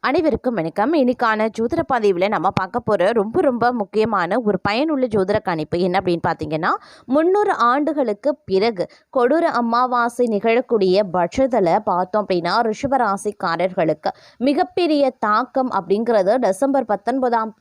அனைவருக்கும் வணக்கம். இன்னைக்கான ஜோதிட பதிவில் நம்ம பார்க்க போகிற ரொம்ப முக்கியமான ஒரு பயனுள்ள ஜோதிட கணிப்பு என்ன அப்படின்னு பார்த்தீங்கன்னா, 300 ஆண்டுகளுக்கு பிறகு கொடூர அமாவாசை நிகழக்கூடிய பட்சத்தில் பார்த்தோம் அப்படின்னா ரிஷபராசிக்காரர்களுக்கு மிகப்பெரிய தாக்கம் அப்படிங்கிறது டிசம்பர் 19ஆம்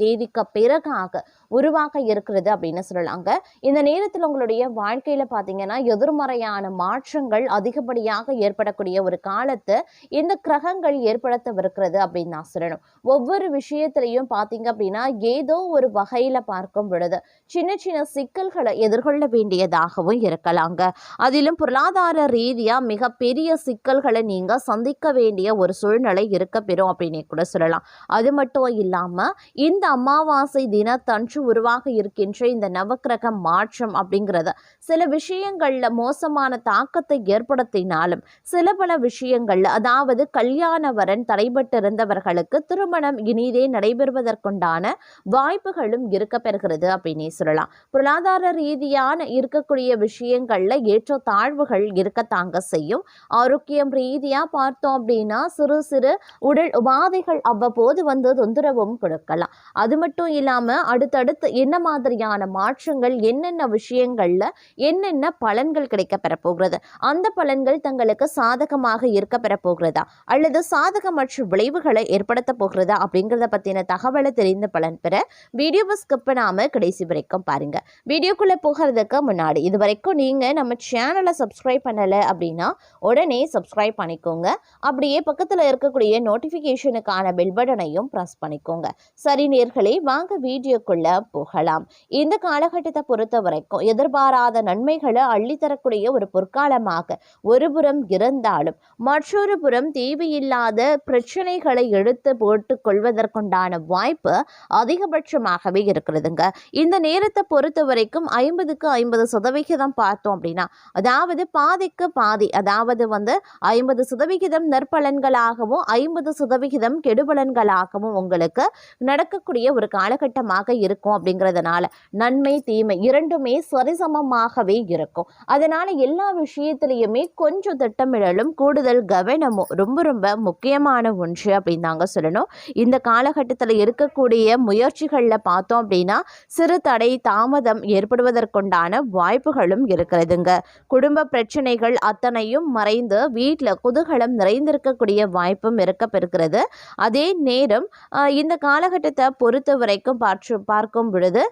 தேதிக்கு பிறகாக உருவாக இருக்கிறது அப்படின்னு சொல்லலாங்க. இந்த நேரத்தில் உங்களுடைய வாழ்க்கையில் பார்த்தீங்கன்னா எதிர்மறையான மாற்றங்கள் அதிகப்படியாக ஏற்படக்கூடிய ஒரு காலத்தை இந்த கிரகங்கள் ஏற்படுத்தவிருக்கிறது அப்படின்னு நான் சொல்லணும். ஒவ்வொரு விஷயத்திலையும் பார்த்தீங்க அப்படின்னா ஏதோ ஒரு வகையில பார்க்கும் பொழுது சின்ன சிக்கல்களை எதிர்கொள்ள வேண்டியதாகவும் இருக்கலாங்க. அதிலும் பொருளாதார ரீதியா மிகப்பெரிய சிக்கல்களை நீங்க சந்திக்க வேண்டிய ஒரு சூழ்நிலை இருக்க பெறும் அப்படின்னு கூட சொல்லலாம். அது மட்டும் இல்லாம இந்த அமாவாசை தினத்தன்று உருவாக இருக்கின்ற இந்த நவக்கிரக மாற்றம் அப்படிங்கிறது சில விஷயங்கள்ல மோசமான தாக்கத்தை ஏற்படுத்தினாலும் சில பல விஷயங்கள்ல, அதாவது கல்யாண வரன் தடைபட்டிருந்தவர்களுக்கு திருமணம் இனிதே நடைபெறுவதற்குண்டான வாய்ப்புகளும் இருக்க பெறுகிறது அப்படின்னே சொல்லலாம். பொருளாதார ரீதியான இருக்கக்கூடிய விஷயங்கள்ல ஏற்ற தாழ்வுகள் இருக்கத்தாங்க செய்யும். ஆரோக்கியம் ரீதியா பார்த்தோம் அப்படின்னா சிறு சிறு உடல் உபாதைகள் அவ்வப்போது வந்து தொந்தரவும் கொடுக்கலாம். அது மட்டும் இல்லாம அடுத்தடுத்து என்ன மாதிரியான மாற்றங்கள், என்னென்ன விஷயங்கள்ல என்னென்ன பலன்கள் கிடைக்க பெறப்போகிறது, அந்த பலன்கள் தங்களுக்கு சாதகமாக இருக்க பெறப்போகிறதா அல்லது சாதகமற்ற விளைவுகளை ஏற்படுத்த போகிறதா அப்படிங்கிறத பற்றின தகவலை தெரிந்து பலன் பெற வீடியோவை ஸ்கிப் பண்ணாம கடைசி வரைக்கும் பாருங்க. வீடியோக்குள்ள போகிறதுக்கு முன்னாடி இது வரைக்கும் நீங்க நம்ம சேனலை சப்ஸ்கிரைப் பண்ணலை அப்படின்னா உடனே சப்ஸ்கிரைப் பண்ணிக்கோங்க. அப்படியே பக்கத்தில் இருக்கக்கூடிய நோட்டிஃபிகேஷனுக்கான பெல் பட்டனையும் ப்ரெஸ் பண்ணிக்கோங்க. சரி நேர்களே, வாங்க வீடியோக்குள்ள போகலாம். இந்த காலகட்டத்தை பொறுத்த வரைக்கும் எதிர்பாராத நன்மைகளை அள்ளித்தரக்கூடிய ஒரு பொற்காலமாக ஒரு புறம் இருந்தாலும் மற்றொரு புறம் தேவையில்லாத பிரச்சனைகளை எடுத்து போட்டுக் கொள்வதற்குண்டான வாய்ப்பு அதிகபட்சமாகவே இருக்கிறதுங்க. இந்த நேரத்தை பொறுத்த வரைக்கும் 50க்கு 50% பார்த்தோம் அப்படின்னா, அதாவது பாதிக்கு பாதி, அதாவது 50% நற்பலன்களாகவும் 50% கெடுபலன்களாகவும் உங்களுக்கு நடக்கக்கூடிய ஒரு காலகட்டமாக இருக்கும். அப்படிங்கிறதுனால நன்மை தீமை இரண்டுமே சரிசமமாகவே இருக்கும். அதனால எல்லா விஷயத்திலையுமே கொஞ்சம் திட்டமிடலும் கூடுதல் கவனமும் ரொம்ப முக்கியமான ஒன்று அப்படின்னு தாங்க சொல்லணும். இந்த காலகட்டத்தில் இருக்கக்கூடிய முயற்சிகளில் பார்த்தோம் அப்படின்னா சிறு தடை தாமதம் ஏற்படுவதற்குண்டான வாய்ப்புகளும் இருக்கிறதுங்க. குடும்ப பிரச்சனைகள் அத்தனையும் மறைந்து வீட்டில் குதூகலம் நிறைந்திருக்கக்கூடிய வாய்ப்பும் இருக்க பெறுகிறது. அதே நேரம் இந்த காலகட்டத்தை பொறுத்த வரைக்கும் பார்க்கும் பொழுது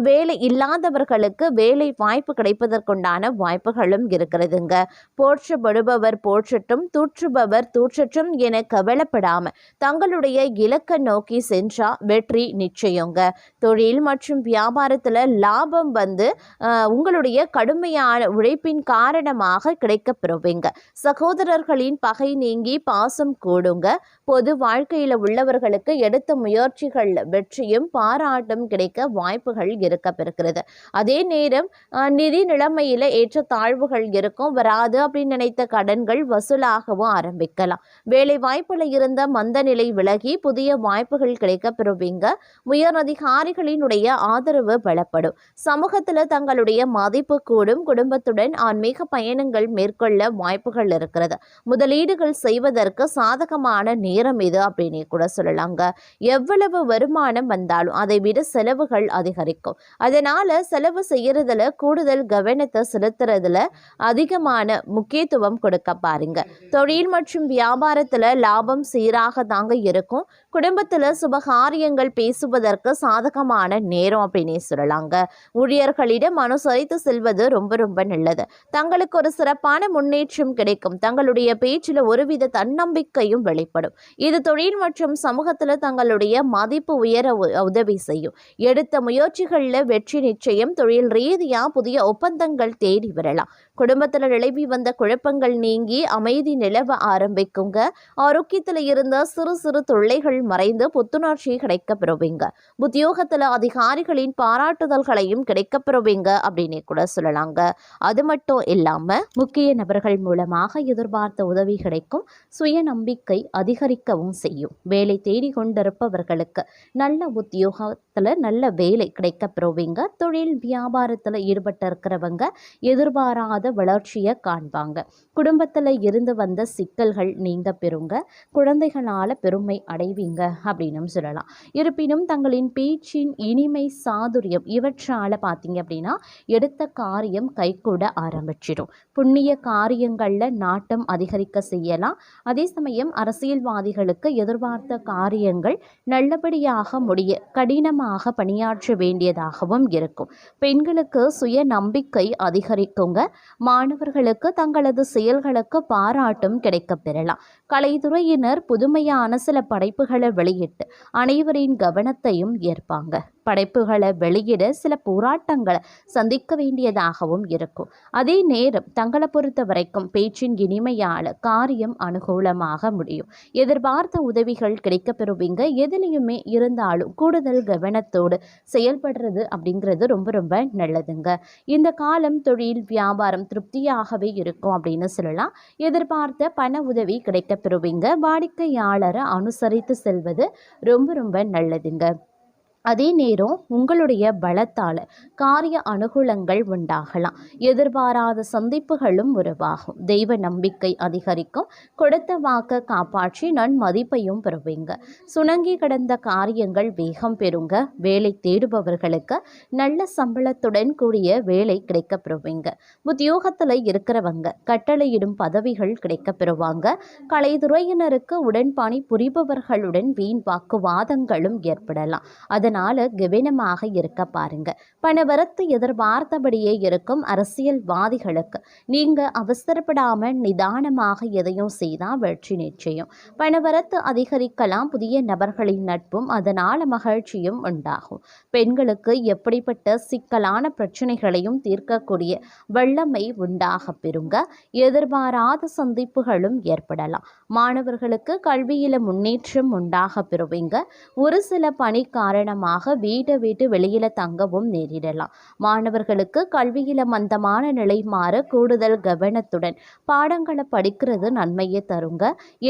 வேலை இல்லாதவர்களுக்கு வேலை வாய்ப்பு கிடைப்பதற்குண்டான வாய்ப்புகளும் இருக்கிறதுங்க. போற்றப்படுபவர் போற்றட்டும், தூற்றுபவர் தூற்றட்டும் என கவலைப்படாம தங்களுடைய இலக்கை நோக்கி சென்றா வெற்றி நிச்சயங்க. தொழில் மற்றும் வியாபாரத்துல லாபம் உங்களுடைய கடுமையான உழைப்பின் காரணமாக கிடைக்க பெறுவீங்க. சகோதரர்களின் பகை நீங்கி பாசம் கூடுங்க. பொது வாழ்க்கையில உள்ளவர்களுக்கு எடுத்த முயற்சிகள் வெற்றியும் பாராட்டும் கிடைக்க வாய்ப்புகள் இருக்க பெறுகிறது. அதே நேரம் நிதி நிலைமையில ஏற்ற தாழ்வுகள் இருக்கும். வராது அப்படின்னு நினைத்த கடன்கள் வசூலாகவும் ஆரம்பிக்கலாம். வேலை வாய்ப்புல இருந்த மந்த நிலை விலகி புதிய வாய்ப்புகள் கிடைக்க பெறுவீங்க. உயர் அதிகாரிகளினுடைய ஆதரவு பலப்படும். சமூகத்துல தங்களுடைய மதிப்பு கூடும். குடும்பத்துடன் ஆன்மீக பயணங்கள் மேற்கொள்ள வாய்ப்புகள் இருக்கிறது. முதலீடுகள் செய்வதற்கு சாதகமான நேரம் இது அப்படின்னு கூட சொல்லலாங்க. எவ்வளவு வருமானம் வந்தாலும் அதை விட செலவுகள் அதிகரிக்கும். அதனால செலவு செய்யறதுல கூடுதல் கவனத்தை செலுத்துறதுல அதிகமான முக்கியத்துவம் கொடுக்க பாருங்க. தொழில் மற்றும் வியாபாரத்துல லாபம் சீராக தாங்க இருக்கும். குடும்பத்துல சுபகாரியங்கள் பேசுவதற்கு சாதகமான நேரம் அப்படின்னே சொல்லலாங்க. ஊழியர்களிடம் அனுசரித்து செல்வது ரொம்ப நல்லது. தங்களுக்கு ஒரு சிறப்பான முன்னேற்றம் கிடைக்கும். தங்களுடைய பேச்சில் ஒருவித தன்னம்பிக்கையும் வெளிப்படும். இது தொழில் மற்றும் சமூகத்துல தங்களுடைய மதிப்பு உயர உதவி செய்யும். எடுத்த முயற்சிகள்ல வெற்றி நிச்சயம். தொழில் ரீதியா புதிய ஒப்பந்தங்கள் தேடி வரலாம். குடும்பத்துல நிலவி வந்த குழப்பங்கள் நீங்கி அமைதி நிலவ ஆரம்பிக்குங்க. ஆரோக்கியத்துல இருந்த சிறு தொல்லைகள் மறைந்து புத்துணர்ச்சி கிடைக்க பெறுவீங்க. உத்தியோகத்துல அதிகாரிகளின் பாராட்டுதல்களையும் கிடைக்க பெறுவீங்க அப்படின்னு கூட சொல்லலாங்க. அது மட்டும் இல்லாம முக்கிய நபர்கள் மூலமாக எதிர்பார்த்த உதவி கிடைக்கும். சுய நம்பிக்கை அதிகரிக்கவும் செய்யும். வேலை தேடி கொண்டிருப்பவர்களுக்கு நல்ல உத்தியோகத்துல நல்ல வேலை கிடைக்க பெறுவீங்க. தொழில் வியாபாரத்துல ஈடுபட்டு இருக்கிறவங்க எதிர்பாராத எதிர்பாராத வளர்ச்சியை காண்பாங்க. குடும்பத்தில் இருந்து வந்த சிக்கல்கள் நீங்க பெறுங்க. குழந்தைகளால் பெருமை அடைவீங்க அப்படின்னு சொல்லலாம். இருப்பினும் தங்களின் பேச்சின் இனிமை சாதுரியம் இவற்றால் பார்த்தீங்க அப்படின்னா எடுத்த காரியம் கைகூட ஆரம்பிச்சிடும். புண்ணிய காரியங்களில் நாட்டம் அதிகரிக்க செய்யலாம். அதே சமயம் அரசியல்வாதிகளுக்கு எதிர்பார்த்த காரியங்கள் நல்லபடியாக முடிய கடினமாக பணியாற்ற வேண்டியதாகவும் இருக்கும். பெண்களுக்கு சுய நம்பிக்கை அதிகரிக்குங்க. மாணவர்களுக்கு தங்களது செயல்களுக்கு பாராட்டும் கிடைக்க பெறலாம். கலைத்துறையினர் புதுமையான சில படைப்புகளை வெளியிட்டு அனைவரின் கவனத்தையும் ஏற்பாங்க. படைப்புகளை வெளியிட சில போராட்டங்களை சந்திக்க வேண்டியதாகவும் இருக்கும். அதே நேரம் தங்களை பொறுத்த வரைக்கும் பேச்சின் இனிமையால் காரியம் அனுகூலமாக முடியும். எதிர்பார்த்த உதவிகள் கிடைக்க பெறுவீங்க. எதுலேயுமே இருந்தாலும் கூடுதல் கவனத்தோடு செயல்படுறது அப்படிங்கிறது ரொம்ப ரொம்ப நல்லதுங்க. இந்த காலம் தொழில் வியாபாரம் திருப்தியாகவே இருக்கும் அப்படின்னு சொல்லலாம். எதிர்பார்த்த பண உதவி கிடைக்க பெறுவீங்க. வாடிக்கையாளரை அனுசரித்து செல்வது ரொம்ப ரொம்ப நல்லதுங்க. அதே நேரம் உங்களுடைய பலத்தால் காரிய அனுகூலங்கள் உண்டாகலாம். எதிர்பாராத சந்திப்புகளும் உருவாகும். தெய்வ நம்பிக்கை அதிகரிக்கும். கொடுத்த வாக்க காப்பாற்றி நன்மதிப்பையும் பெறுவீங்க. சுணங்கி கிடந்த காரியங்கள் வேகம் பெறுங்க. வேலை தேடுபவர்களுக்கு நல்ல சம்பளத்துடன் கூடிய வேலை கிடைக்க பெறுவீங்க. உத்தியோகத்தில் இருக்கிறவங்க கட்டளையிடும் பதவிகள் கிடைக்க பெறுவாங்க. கலைத்துறையினருக்கு உடன்பணி புரிபவர்களுடன் வீண் வாக்குவாதங்களும் ஏற்படலாம். அதனால் கவனமாக இருக்க பாருங்க. பணவரத்து எதிர்பார்த்தபடியே இருக்கும். அரசியல்வாதிகளுக்கு நீங்க அவசரப்படாம நிதானமாக எதையும் செய்தால் வெற்றி நிச்சயம். பணவரத்து அதிகரிக்கலாம். புதிய நபர்களின் நட்பும் அதனால் மகிழ்ச்சியும் உண்டாகும். பெண்களுக்கு எப்படிப்பட்ட சிக்கலான பிரச்சனைகளையும் தீர்க்கக்கூடிய வல்லமை உண்டாக பெறுங்க. எதிர்பாராத சந்திப்புகளும் ஏற்படலாம். மாணவர்களுக்கு கல்வியில முன்னேற்றம் உண்டாக பெறுவீங்க. ஒரு சில பணி காரணமாக வீட்டை விட்டு வெளியில தங்கவும் நேரிடலாம். மாணவர்களுக்கு கல்வியில மந்தமான நிலை மாற கூடுதல் கவனத்துடன் பாடங்களை படிக்கிறது நன்மையை தருங்க.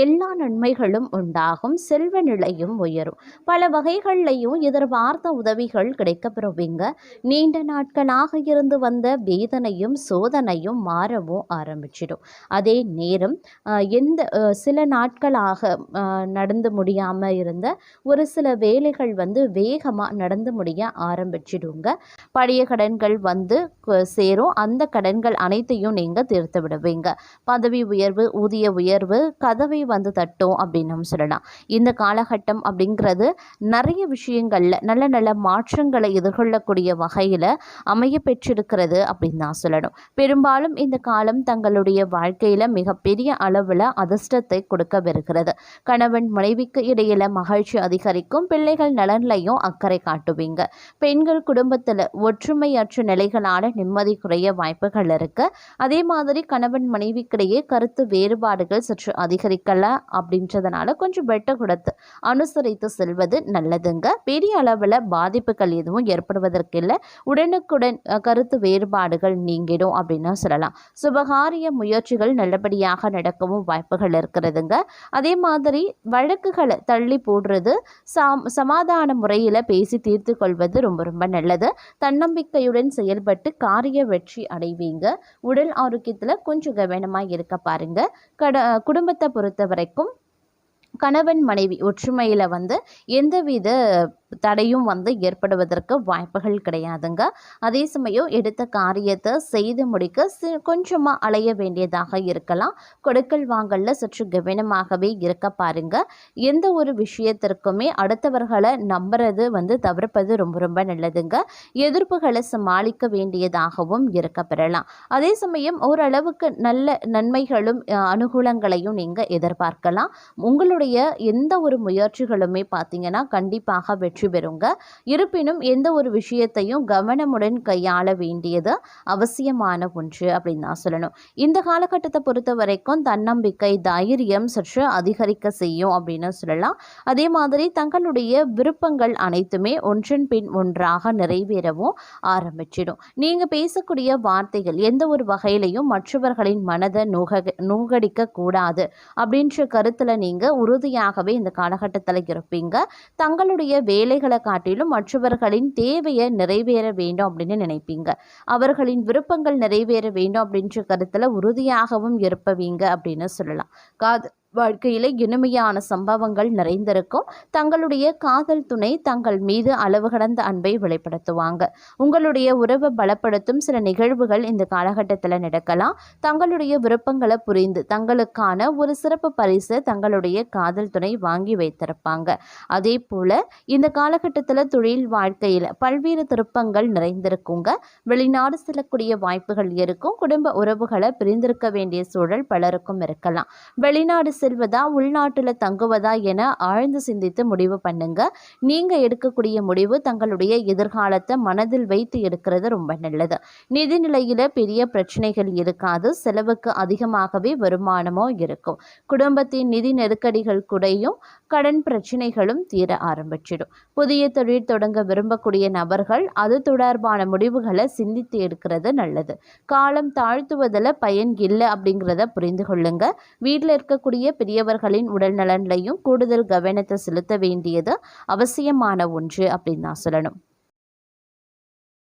எல்லா நன்மைகளும் உண்டாகும். செல்வ நிலையும் உயரும். பல வகைகள்லையும் எதிர்பார்த்த உதவிகள் கிடைக்க பெறுவீங்க. நீண்ட நாட்களாக இருந்து வந்த வேதனையும் சோதனையும் மாறவும் ஆரம்பிச்சிடும். அதே நேரம் சில நாட்களாக நடந்து முடியாமல் இருந்த ஒரு சில வேலைகள் வேகமாக நடந்து முடிய ஆரம்பிச்சிடுங்க. பழைய கடன்கள் சேரும். அந்த கடன்கள் அனைத்தையும் நீங்கள் தீர்த்து விடுவீங்க. பதவி உயர்வு ஊதிய உயர்வு கதவை தட்டும் அப்படின்னு சொல்லலாம். இந்த காலகட்டம் அப்படிங்கிறது நிறைய விஷயங்களில் நல்ல நல்ல மாற்றங்களை எதிர்கொள்ளக்கூடிய வகையில் அமைய பெற்றிருக்கிறது அப்படின்னு தான் சொல்லணும். பெரும்பாலும் இந்த காலம் தங்களுடைய வாழ்க்கையில் மிகப்பெரிய அளவில் அதிர்ஷ்டத்தை கொடுக்க வருகிறது. கணவன் மனைவிக்கு இடையில மகிழ்ச்சி அதிகரிக்கும். பிள்ளைகள் நலன்லையும் அக்கறை காட்டுவீங்க. பெண்கள் குடும்பத்தில் ஒற்றுமையற்ற நிலைகளால் நிம்மதி குறைய வாய்ப்புகள் இருக்கு. அதே மாதிரி கணவன் மனைவிக்கிடையே கருத்து வேறுபாடுகள் சற்று அதிகரிக்கல அப்படின்றதுனால கொஞ்சம் வெட்ட கொடுத்து அனுசரித்து செல்வது நல்லதுங்க. பெரிய அளவில் பாதிப்புகள் எதுவும் ஏற்படுவதற்கு இல்லை. உடனுக்குடன் கருத்து வேறுபாடுகள் நீங்கிடும் அப்படின்னு சொல்லலாம். சுபகாரிய முயற்சிகள் நல்லபடியாக நடக்கவும் வாய்ப்புகள் இருக்கிறதுங்க. அதே மாதிரி வழக்குகளை தள்ளி போடுறது சமாதான முறையில் பேசி தீர்த்து கொள்வது ரொம்ப ரொம்ப நல்லது. தன்னம்பிக்கையுடன் செயல்பட்டு காரிய வெற்றி அடைவீங்க. உடல் ஆரோக்கியத்தில் கொஞ்சம் கவனமாக இருக்க பாருங்க. குடும்பத்தை பொறுத்த வரைக்கும் கணவன் மனைவி ஒற்றுமையில் எந்தவித தடையும் ஏற்படுவதற்கு வாய்ப்புகள் கிடையாதுங்க. அதே சமயம் எடுத்த காரியத்தை செய்து முடிக்க கொஞ்சமாக அலைய வேண்டியதாக இருக்கலாம். கொடுக்கல் வாங்கல்ல சற்று கவனமாகவே இருக்க பாருங்க. எந்த ஒரு விஷயத்திற்குமே அடுத்தவர்களை நம்புறது தவிர்ப்பது ரொம்ப ரொம்ப நல்லதுங்க. எதிர்ப்புகளை சமாளிக்க வேண்டியதாகவும் இருக்க பெறலாம். அதே சமயம் ஓரளவுக்கு நல்ல நன்மைகளும் அனுகூலங்களையும் நீங்கள் எதிர்பார்க்கலாம். உங்களுடைய எந்த ஒரு முயற்சிகளுமே பார்த்தீங்கன்னா கண்டிப்பாக வெற்றி பெறுங்க. இருப்பினும் எந்த ஒரு விஷயத்தையும் கவனமுடன் கையாள வேண்டியது அவசியமான ஒன்று அப்படின்னு தான் சொல்லணும். இந்த காலகட்டத்தை பொறுத்த வரைக்கும் தன்னம்பிக்கை தைரியம் சற்று அதிகரிக்க செய்யும் அப்படின்னு சொல்லலாம். அதே மாதிரி தங்களுடைய விருப்பங்கள் அனைத்துமே ஒன்றன் பின் ஒன்றாக நிறைவேறவும் ஆரம்பிச்சிடும். நீங்க பேசக்கூடிய வார்த்தைகள் எந்த ஒரு வகையிலையும் மற்றவர்களின் மனதை நூகடிக்க கூடாது அப்படின்ற கருத்துல நீங்க உறுதியாகவே இந்த காலகட்டத்தில் இருப்பீங்க. தங்களுடைய வேலை வேலைகளை காட்டிலும் மற்றவர்களின் தேவையை நிறைவேற வேண்டும் அப்படின்னு நினைப்பீங்க. அவர்களின் விருப்பங்கள் நிறைவேற வேண்டும் அப்படின்ற கருத்தில் உறுதியாகவும் இருப்பவீங்க அப்படின்னு சொல்லலாம். வாழ்க்கையில இனிமையான சம்பவங்கள் நிறைந்திருக்கும். தங்களுடைய காதல் துணை தங்கள் மீது அளவு கடந்த அன்பை வெளிப்படுத்துவாங்க. உங்களுடைய உறவை பலப்படுத்தும் சில நிகழ்வுகள் இந்த காலகட்டத்தில் நடக்கலாம். தங்களுடைய விருப்பங்களை புரிந்து தங்களுக்கான ஒரு சிறப்பு பரிசு தங்களுடைய காதல் துணை வாங்கி வைத்திருப்பாங்க. அதே போல இந்த காலகட்டத்தில் தொழில் வாழ்க்கையில் பல்வேறு திருப்பங்கள் நிறைந்திருக்குங்க. வெளிநாடு செல்லக்கூடிய வாய்ப்புகள் இருக்கும். குடும்ப உறவுகளை பிரிந்திருக்க வேண்டிய சூழல் பலருக்கும் இருக்கலாம். வெளிநாடு செல்வதா உள்நாட்டில் தங்குவதா என ஆழ்ந்து சிந்தித்து முடிவு பண்ணுங்க. நீங்க எடுக்கக்கூடிய முடிவு தங்களுடைய எதிர்காலத்தை மனதில் வைத்து எடுக்கிறது ரொம்ப நல்லது. நிதி நிலையில பெரிய பிரச்சனைகள் இருக்காது. செலவுக்கு அதிகமாகவே வருமானமோ இருக்கும். குடும்பத்தின் நிதி நெருக்கடிகள் குறையும். கடன் பிரச்சனைகளும் தீர ஆரம்பிச்சிடும். புதிய தொழில் தொடங்க விரும்பக்கூடிய நபர்கள் அது தொடர்பான முடிவுகளை சிந்தித்து எடுக்கிறது நல்லது. காலம் தாழ்த்துவதில் பயன் இல்லை அப்படிங்கிறத புரிந்து கொள்ளுங்க. வீட்டில் இருக்கக்கூடிய பெரியவர்களின் உடல் நலன்லையும் கூடுதல் கவனத்தை செலுத்த வேண்டியது அவசியமான ஒன்று அப்படின்னு நான் சொல்லணும்.